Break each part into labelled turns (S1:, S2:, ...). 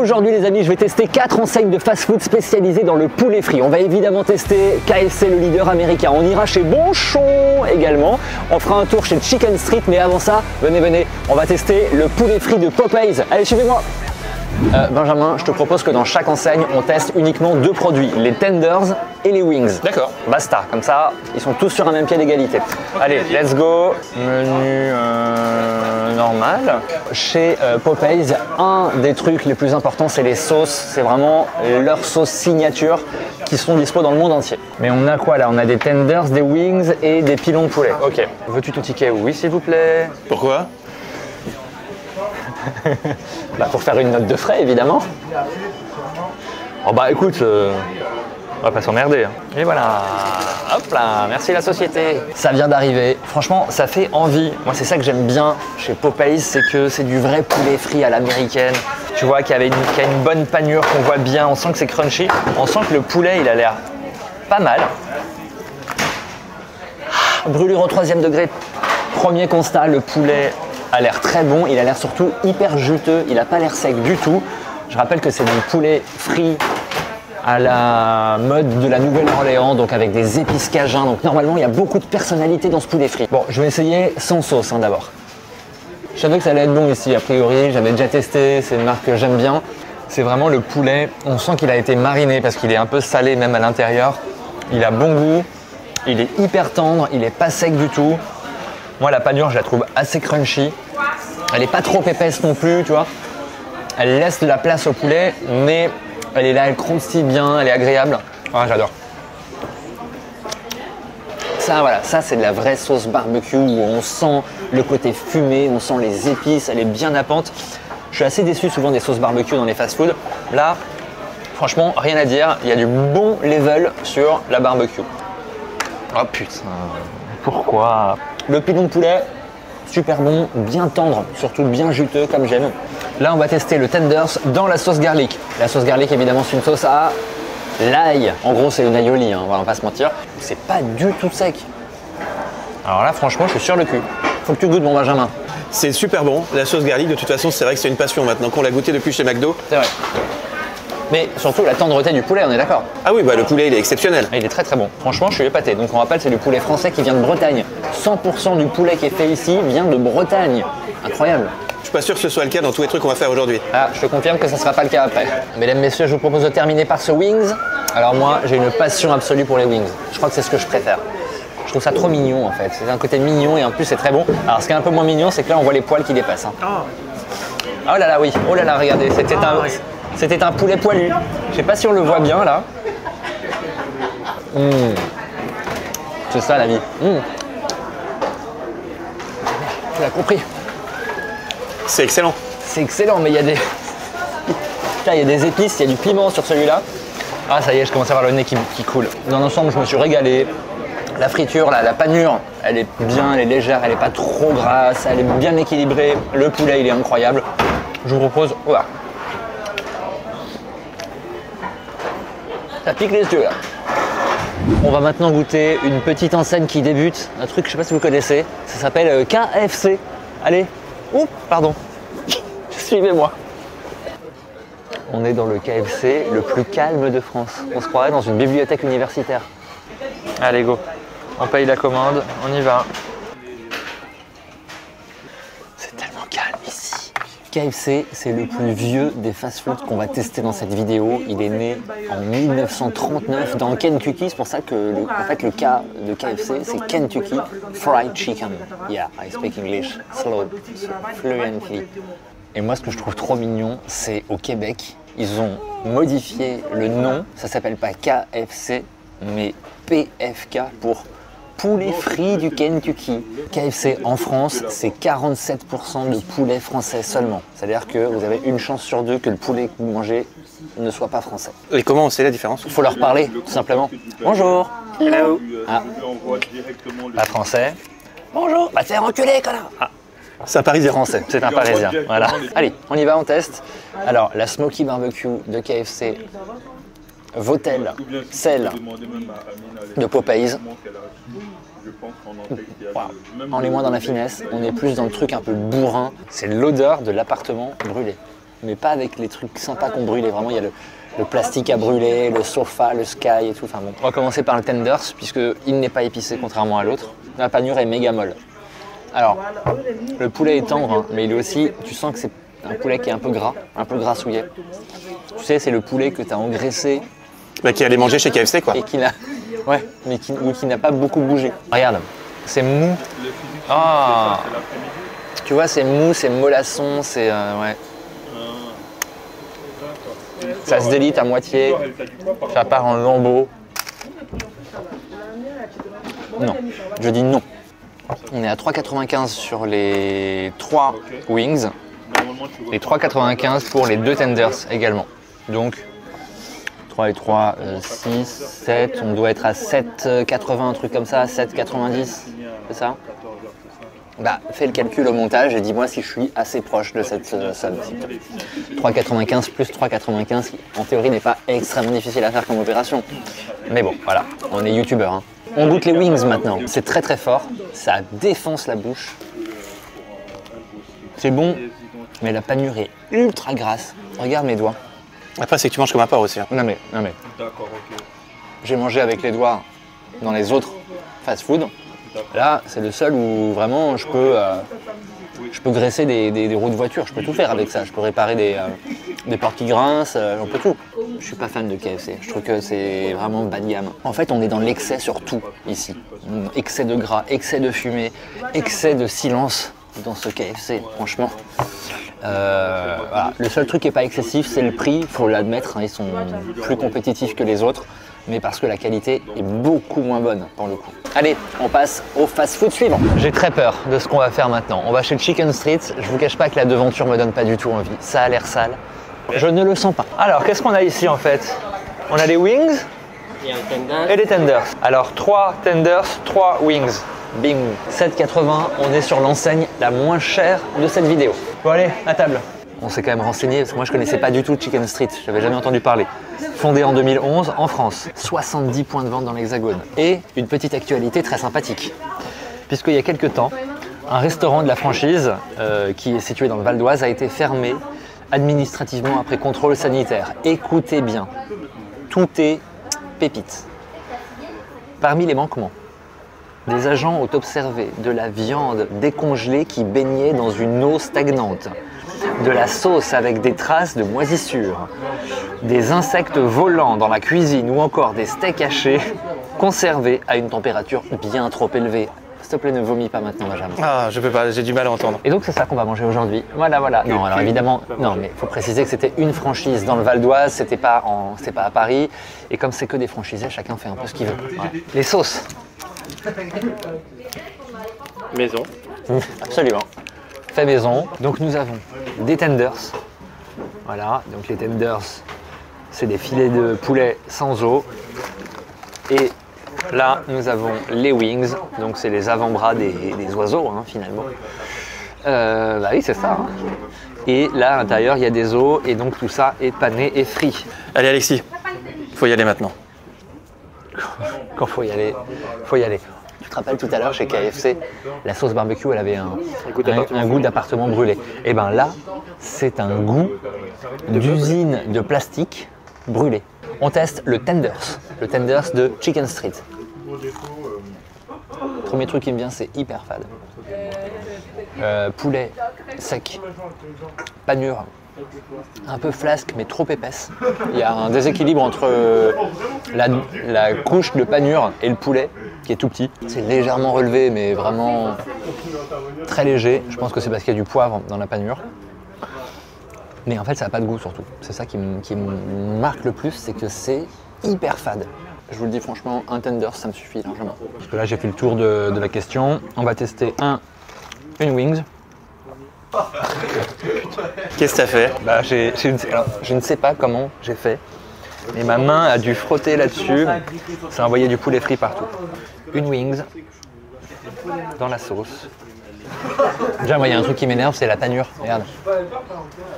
S1: Aujourd'hui les amis, je vais tester 4 enseignes de fast-food spécialisées dans le poulet frit. On va évidemment tester KFC, le leader américain. On ira chez Bonchon également. On fera un tour chez Chicken Street, mais avant ça, venez, on va tester le poulet frit de Popeyes. Allez, suivez-moi. Benjamin, je te propose que dans chaque enseigne, on teste uniquement 2 produits, les tenders et les wings.
S2: D'accord.
S1: Basta, comme ça, ils sont tous sur un même pied d'égalité. Allez, let's go. Menu normal. Chez Popeyes, un des trucs les plus importants, c'est les sauces. C'est vraiment leurs sauces signature qui sont dispo dans le monde entier. Mais on a quoi là? On a des tenders, des wings et des pilons de poulet. Ok. Veux-tu ton ticket? Oui, s'il vous plaît.
S2: Pourquoi?
S1: Bah pour faire une note de frais, évidemment. Oh bah écoute, on va pas s'emmerder. Hein. Et voilà, hop là, merci la société. Ça vient d'arriver. Franchement, ça fait envie. Moi, c'est ça que j'aime bien chez Popeyes, c'est que c'est du vrai poulet frit à l'américaine. Tu vois, qui a une bonne panure, qu'on voit bien. On sent que c'est crunchy. On sent que le poulet, il a l'air pas mal. Brûlure au 3e degré. Premier constat, le poulet a l'air très bon, il a l'air surtout hyper juteux, il n'a pas l'air sec du tout. Je rappelle que c'est du poulet frit à la mode de la Nouvelle-Orléans, donc avec des épices cajun. Donc normalement, il y a beaucoup de personnalité dans ce poulet frit. Bon, je vais essayer sans sauce d'abord. Je savais que ça allait être bon ici, a priori, j'avais déjà testé, c'est une marque que j'aime bien. C'est vraiment le poulet, on sent qu'il a été mariné parce qu'il est un peu salé même à l'intérieur. Il a bon goût, il est hyper tendre, il n'est pas sec du tout. Moi, la panure, je la trouve assez crunchy. Elle n'est pas trop épaisse non plus, tu vois. Elle laisse de la place au poulet, mais elle est là, elle croustille bien, elle est agréable. Ah, j'adore. Ça, voilà, ça c'est de la vraie sauce barbecue où on sent le côté fumé, on sent les épices, elle est bien nappante. Je suis assez déçu souvent des sauces barbecue dans les fast-food. Là, franchement, rien à dire. Il y a du bon level sur la barbecue. Oh putain, pourquoi? Le pilon de poulet, super bon, bien tendre, surtout bien juteux comme j'aime. Là, on va tester le tenders dans la sauce garlic. La sauce garlic, évidemment, c'est une sauce à l'ail. En gros, c'est une aioli, hein, on va pas se mentir. C'est pas du tout sec. Alors là, franchement, je suis sur le cul. Faut que tu goûtes, mon Benjamin.
S2: C'est super bon. La sauce garlic, de toute façon, c'est vrai que c'est une passion maintenant qu'on l'a goûté depuis chez McDo.
S1: C'est vrai. Mais surtout la tendreté du poulet, on est d'accord?
S2: Ah oui, bah le poulet, il est exceptionnel.
S1: Il est très très bon. Franchement, je suis épaté. Donc on rappelle, c'est du poulet français qui vient de Bretagne. 100% du poulet qui est fait ici vient de Bretagne. Incroyable.
S2: Je suis pas sûr que ce soit le cas dans tous les trucs qu'on va faire aujourd'hui.
S1: Ah, je te confirme que ça ne sera pas le cas après. Mesdames, messieurs, je vous propose de terminer par ce wings. Alors moi, j'ai une passion absolue pour les wings. Je crois que c'est ce que je préfère. Je trouve ça trop mignon en fait. C'est un côté mignon et en plus c'est très bon. Alors ce qui est un peu moins mignon, c'est que là on voit les poils qui dépassent. Hein. Oh là là, oui. Oh là là, regardez, c'était un poulet poilu. Je sais pas si on le voit bien là. C'est ça la vie. Tu l'as compris.
S2: C'est excellent.
S1: C'est excellent, mais il y a des... Là, il y a des épices, il y a du piment sur celui-là. Ah ça y est, je commence à avoir le nez qui coule. Dans l'ensemble, je me suis régalé. La friture, la panure, elle est bien, elle est légère, elle n'est pas trop grasse, elle est bien équilibrée. Le poulet, il est incroyable. Je vous propose... Voilà. Ça pique les yeux là. On va maintenant goûter une petite enseigne qui débute, un truc, je sais pas si vous connaissez, ça s'appelle KFC. Allez, oups, pardon, suivez-moi. On est dans le KFC le plus calme de France. On se croirait dans une bibliothèque universitaire. Allez, go, on paye la commande, on y va. C'est tellement calme ici. KFC, c'est le plus vieux des fast-foods qu'on va tester dans cette vidéo. Il est né en 1939 dans le Kentucky. C'est pour ça que le K de KFC, c'est Kentucky Fried Chicken. Yeah, I speak English slow, fluently. Et moi, ce que je trouve trop mignon, c'est au Québec, ils ont modifié le nom. Ça s'appelle pas KFC, mais PFK pour poulet frit du Kentucky. KFC en France, c'est 47% de poulet français seulement. C'est-à-dire que vous avez une chance sur 2 que le poulet que vous mangez ne soit pas français.
S2: Et comment on sait la différence?
S1: Il faut leur parler, tout simplement. Bonjour.
S2: Hello.
S1: Ah. Pas français. Bonjour. Bah t'es enculé, connard. Ah.
S2: C'est un Parisien.
S1: Français, c'est un Parisien. Voilà. Allez, on y va, on teste. Alors, la Smoky Barbecue de KFC vaut-elle celle de Popeyes? Wow. On est moins dans la finesse, on est plus dans le truc un peu bourrin. C'est l'odeur de l'appartement brûlé. mais pas avec les trucs sympas qu'on brûlait. Vraiment, il y a le plastique à brûler, le sofa, le sky et tout. Enfin bon. On va commencer par le tenders, puisqu'il n'est pas épicé contrairement à l'autre. La panure est méga molle. Alors, le poulet est tendre, hein, mais il est aussi, tu sens que c'est un poulet qui est un peu grassouillet. Tu sais, c'est le poulet que tu as engraissé.
S2: Bah, qui allait manger chez KFC, quoi.
S1: Et qui n'a ouais, mais qui n'a pas beaucoup bougé. Regarde, c'est mou. Ah, tu vois, c'est mou, c'est mollasson, c'est ouais. Ça se délite à moitié, ça part en lambeaux. Non, je dis non. On est à 3,95 sur les 3 wings et 3,95 pour les 2 tenders également. Donc 3 et 3, 6, 7, on doit être à 7,80, un truc comme ça, 7,90, c'est ça? Bah, fais le calcul au montage et dis-moi si je suis assez proche de cette somme. 3,95 plus 3,95 qui en théorie n'est pas extrêmement difficile à faire comme opération. Mais bon, voilà, on est youtubeur. Hein. On goûte les wings maintenant. C'est très très fort, ça défonce la bouche. C'est bon, mais la panure est ultra grasse. Regarde mes doigts.
S2: Après, c'est que tu manges comme un porc aussi. Hein.
S1: Non mais. D'accord, ok. J'ai mangé avec les doigts dans les autres fast-food. Là, c'est le seul où vraiment je peux graisser des roues de voiture. Je peux tout faire avec ça. Je peux réparer des portes qui grincent, on peut tout. Je suis pas fan de KFC. Je trouve que c'est vraiment bas de gamme. En fait, on est dans l'excès sur tout ici. Excès de gras, excès de fumée, excès de silence dans ce KFC, franchement. Voilà. Le seul truc qui n'est pas excessif, c'est le prix, il faut l'admettre, hein, ils sont plus compétitifs que les autres, mais parce que la qualité est beaucoup moins bonne pour le coup. Allez, on passe au fast-food suivant. J'ai très peur de ce qu'on va faire maintenant. On va chez le Chicken Street, je vous cache pas que la devanture me donne pas du tout envie. Ça a l'air sale, je ne le sens pas. Alors, qu'est-ce qu'on a ici en fait? On a les wings et les tenders. Alors, 3 tenders, 3 wings. Bing, 7,80, on est sur l'enseigne la moins chère de cette vidéo. Bon allez, à table. On s'est quand même renseigné, parce que moi je connaissais pas du tout Chicken Street, j'avais jamais entendu parler. Fondé en 2011 en France, 70 points de vente dans l'Hexagone. Et une petite actualité très sympathique, puisqu'il y a quelques temps, un restaurant de la franchise, qui est situé dans le Val d'Oise, a été fermé administrativement après contrôle sanitaire. Écoutez bien, tout est pépite. Parmi les manquements, des agents ont observé de la viande décongelée qui baignait dans une eau stagnante, de la sauce avec des traces de moisissure, des insectes volants dans la cuisine ou encore des steaks hachés conservés à une température bien trop élevée. S'il te plaît, ne vomis pas maintenant, Benjamin.
S2: Ah, je peux pas, j'ai du mal à entendre.
S1: Et donc c'est ça qu'on va manger aujourd'hui. Voilà. Non, alors évidemment, non, mais il faut préciser que c'était une franchise dans le Val d'Oise, c'était pas à Paris. Et comme c'est que des franchisés, chacun fait un peu ce qu'il veut. Voilà. Les sauces.
S2: Maison.
S1: Absolument. Fait maison. Donc nous avons des tenders. Voilà, donc les tenders, c'est des filets de poulet sans eau. Et là, nous avons les wings, donc c'est les avant-bras des oiseaux, hein, finalement. Bah oui, c'est ça. Hein. Et là, à l'intérieur, il y a des os, et donc tout ça est pané et frit.
S2: Allez Alexis, faut y aller maintenant.
S1: Quand faut y aller, faut y aller. Tu te rappelles tout à l'heure chez KFC, la sauce barbecue, elle avait un goût d'appartement brûlé. Et bien là, c'est un goût d'usine de plastique brûlé. On teste le tenders de Chicken Street. Premier truc qui me vient, c'est hyper fade. Poulet sec, panure, un peu flasque mais trop épaisse. Il y a un déséquilibre entre la couche de panure et le poulet qui est tout petit. C'est légèrement relevé mais vraiment très léger. Je pense que c'est parce qu'il y a du poivre dans la panure. Mais en fait ça n'a pas de goût surtout. C'est ça qui me marque le plus, c'est que c'est hyper fade. Je vous le dis franchement, un tender ça me suffit largement. Parce que là j'ai fait le tour de la question. On va tester une wings.
S2: Qu'est-ce que t'as fait?
S1: Bah, je ne sais pas comment j'ai fait, mais ma main a dû frotter là-dessus, ça a envoyé du poulet frit partout. Une wings dans la sauce. Déjà, moi, il y a un truc qui m'énerve, c'est la panure. Regarde,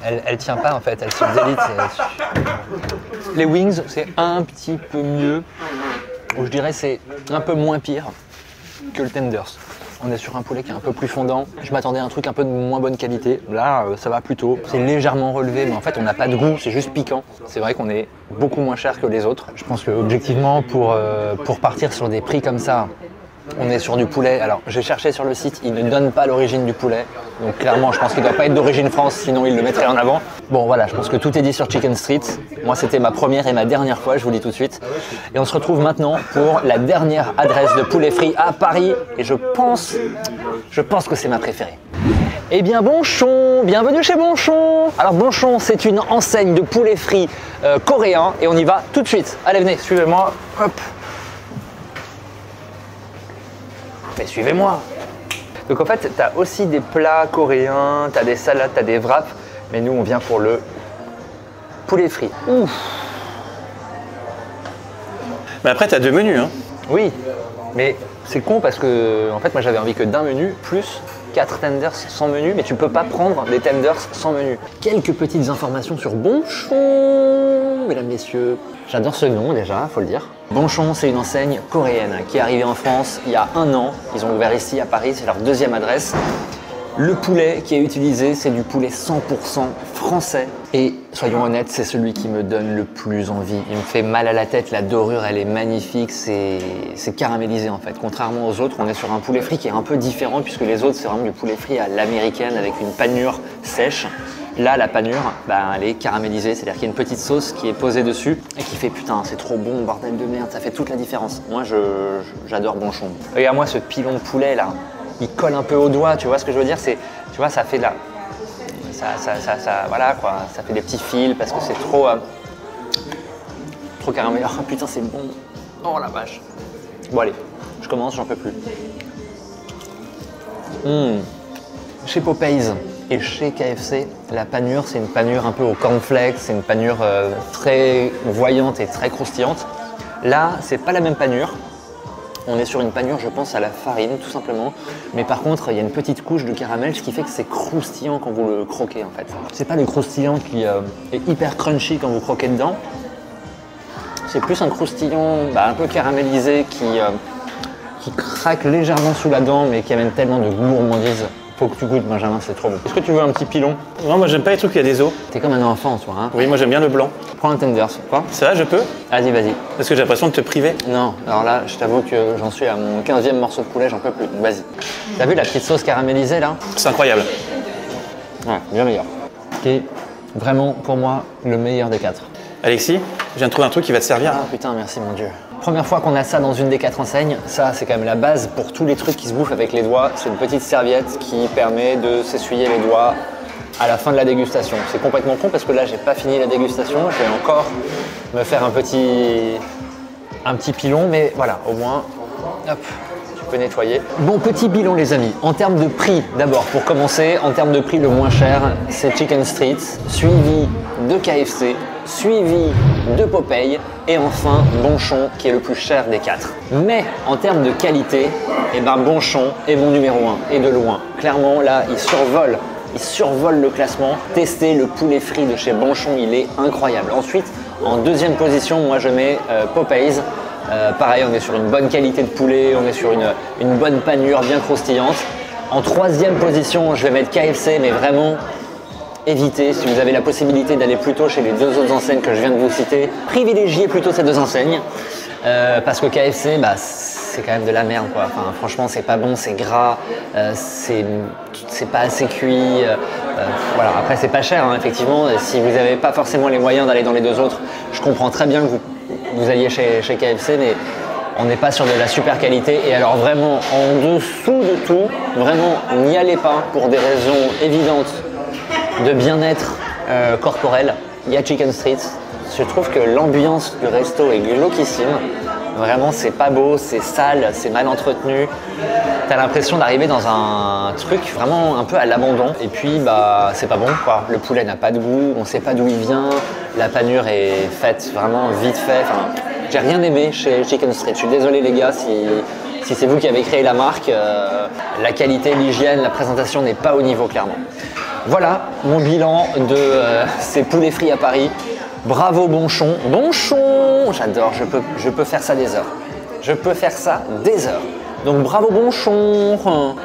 S1: elle tient pas en fait, elle se délite. Les wings, c'est un petit peu mieux, ou je dirais c'est un peu moins pire que le tenders. On est sur un poulet qui est un peu plus fondant. Je m'attendais à un truc un peu de moins bonne qualité. Là, ça va plutôt. C'est légèrement relevé, mais en fait, on n'a pas de goût, c'est juste piquant. C'est vrai qu'on est beaucoup moins cher que les autres. Je pense que objectivement, pour partir sur des prix comme ça, on est sur du poulet. Alors, j'ai cherché sur le site, ils ne donnent pas l'origine du poulet. Donc clairement, je pense qu'il ne doit pas être d'origine France, sinon ils le mettraient en avant. Bon voilà, je pense que tout est dit sur Chicken Street. Moi, c'était ma première et ma dernière fois, je vous le dis tout de suite. Et on se retrouve maintenant pour la dernière adresse de poulet frit à Paris. Et je pense que c'est ma préférée. Eh bien Bonchon, bienvenue chez Bonchon. Alors Bonchon, c'est une enseigne de poulet frit coréen. Et on y va tout de suite. Allez, venez, suivez-moi. Hop. Mais suivez-moi. Donc en fait, tu as aussi des plats coréens, tu as des salades, tu as des wraps. Mais nous, on vient pour le poulet frit. Ouf.
S2: Mais après, tu as 2 menus. Hein.
S1: Oui, mais c'est con parce que en fait, moi j'avais envie que d'un menu plus 4 tenders sans menu, mais tu peux pas prendre des tenders sans menu. Quelques petites informations sur Bonchon, mesdames, messieurs. J'adore ce nom déjà, faut le dire. Bonchon, c'est une enseigne coréenne qui est arrivée en France il y a 1 an. Ils ont ouvert ici à Paris, c'est leur 2e adresse. Le poulet qui est utilisé, c'est du poulet 100% français. Et soyons honnêtes, c'est celui qui me donne le plus envie. Il me fait mal à la tête, la dorure, elle est magnifique, c'est caramélisé en fait. Contrairement aux autres, on est sur un poulet frit qui est un peu différent puisque les autres, c'est vraiment du poulet frit à l'américaine avec une panure sèche. Là, la panure, elle est caramélisée, c'est-à-dire qu'il y a une petite sauce qui est posée dessus et qui fait putain, c'est trop bon, bordel de merde, ça fait toute la différence. Moi, j'adore Bonchon. Regarde-moi ce pilon de poulet là, il colle un peu au doigt, tu vois ce que je veux dire, c'est, tu vois, ça fait de la, voilà quoi, ça fait des petits fils parce que c'est trop caramélisé. Oh putain, c'est bon. Oh la vache. Bon allez, je commence, j'en peux plus. Chez Popeyes et chez KFC, la panure, c'est une panure un peu au cornflakes, c'est une panure très voyante et très croustillante. Là, c'est pas la même panure. On est sur une panure, je pense, à la farine, tout simplement. Mais par contre, il y a une petite couche de caramel, ce qui fait que c'est croustillant quand vous le croquez, en fait. C'est pas le croustillant qui est hyper crunchy quand vous croquez dedans. C'est plus un croustillant un peu caramélisé qui craque légèrement sous la dent, mais qui amène tellement de gourmandise. Faut que tu goûtes, Benjamin, c'est trop bon. Est-ce que tu veux un petit pilon?
S2: Non, moi j'aime pas les trucs où il y a des os.
S1: T'es comme un enfant, toi, hein?
S2: Oui, moi j'aime bien le blanc.
S1: Prends un tenders, quoi?
S2: Ça va, je peux?
S1: Vas-y, vas-y.
S2: Parce que j'ai l'impression de te priver.
S1: Non, alors là, je t'avoue que j'en suis à mon 15e morceau de poulet, j'en peux plus. Vas-y. T'as vu la petite sauce caramélisée, là?
S2: C'est incroyable.
S1: Ouais, bien meilleur. Qui est vraiment, pour moi, le meilleur des 4.
S2: Alexis, je viens de trouver un truc qui va te servir.
S1: Ah putain, merci mon Dieu. Première fois qu'on a ça dans une des 4 enseignes, ça c'est quand même la base pour tous les trucs qui se bouffent avec les doigts. C'est une petite serviette qui permet de s'essuyer les doigts à la fin de la dégustation. C'est complètement con parce que là j'ai pas fini la dégustation, je vais encore me faire un petit pilon, mais voilà, au moins, hop, tu peux nettoyer. Bon, petit bilan les amis, en termes de prix d'abord, pour commencer, en termes de prix le moins cher, c'est Chicken Street, suivi de KFC, suivi de Popeye et enfin Bonchon qui est le plus cher des 4. Mais en termes de qualité, Bonchon est mon numéro 1 et de loin. Clairement là, il survole le classement. Testez le poulet frit de chez Bonchon, il est incroyable. Ensuite, en deuxième position, moi je mets Popeyes. Pareil, on est sur une bonne qualité de poulet, on est sur une bonne panure bien croustillante. En troisième position, je vais mettre KFC, mais vraiment évitez, si vous avez la possibilité d'aller plutôt chez les 2 autres enseignes que je viens de vous citer, privilégiez plutôt ces 2 enseignes parce que KFC, c'est quand même de la merde quoi. Enfin, franchement, c'est pas bon, c'est gras, c'est pas assez cuit. Voilà. Après, c'est pas cher, hein, effectivement. Si vous n'avez pas forcément les moyens d'aller dans les 2 autres, je comprends très bien que vous alliez chez KFC, mais on n'est pas sur de la super qualité. Et alors vraiment, en dessous de tout, vraiment, n'y allez pas pour des raisons évidentes de bien-être corporel. Il y a Chicken Street. Je trouve que l'ambiance du resto est glauquissime. Vraiment, c'est pas beau, c'est sale, c'est mal entretenu. T'as l'impression d'arriver dans un truc vraiment un peu à l'abandon. Et puis, c'est pas bon, quoi. Le poulet n'a pas de goût, on sait pas d'où il vient. La panure est faite vraiment vite fait. Enfin, j'ai rien aimé chez Chicken Street. Je suis désolé, les gars, si c'est vous qui avez créé la marque. La qualité, l'hygiène, la présentation n'est pas au niveau, clairement. Voilà mon bilan de ces poulets frits à Paris. Bravo Bonchon. Bonchon, j'adore, je peux faire ça des heures. Je peux faire ça des heures. Donc bravo Bonchon.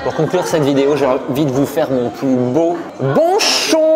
S1: Pour conclure cette vidéo, j'ai envie de vous faire mon plus beau Bonchon.